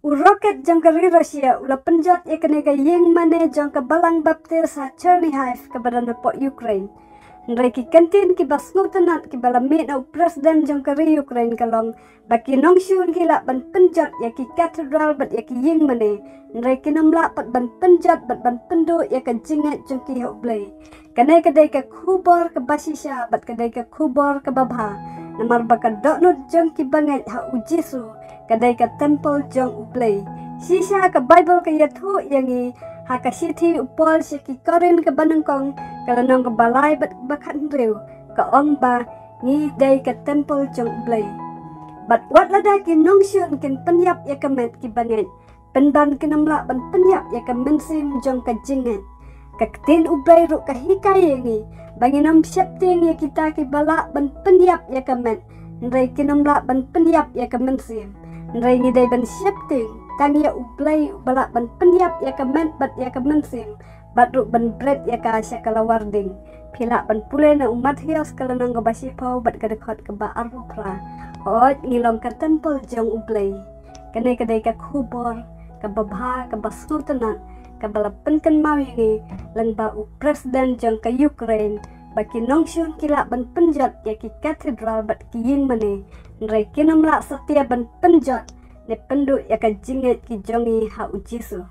Uroket jang kari Rusia ula penjat ya kene ka yeng mane jang ka balang baptis ha Chernihiv ke badan po Ukraine. Nrai ki kantin ki basnutanat ki balamit na presiden jang kari Ukraine kalong baki nongsyun ki la ban penjat ya ki katedral bat ya ki yeng mane. Nrai ki namla pat ban penjat bat ban pendu ya ka jingat jang ki hoblay. Kanai kadai ka kubor ke basisya bat kadai ka kubor ke babha. Namar baka doknut jang ki bangat ha ujisu. Kadai ka temple jong uplay sisa ka bible ka yathu yangi ha ka sithi upol si ki korin ka banangkong kalanong ka balay bat bakan rew ka ong ba ni dai ka temple jong uplay bat wat lada ki nongsyun kin penyap ya ka met ki banget penban kinamla ban penyap ya ka mensim jong ka jingan ka tin uplay ru ka hikay yangi banginam septing ya kita ki bala ban penyap ya ka met ndai kinamla ban penyap ya ka mensim Nrai ni dai ban shifting tang ya uplay balak ban penyap ya ka men bat ya ka mensim bat ru ban bread ya ka asya kala warding pila ban pule na umat hios kala nang basi pau bat ka dekot ka ba arbu pra ot ngilong ka temple jong uplay kanai kadai ka kubor ka babha ka basutana ka balapan kan mawingi lang ba u presiden jong ka Ukraine baki nongsyun kila ban penjat ya ki katedral bat ki ying mane nrai kinamla setia ban penjat ne pendu ya ka jinget ki jongi ha ujisu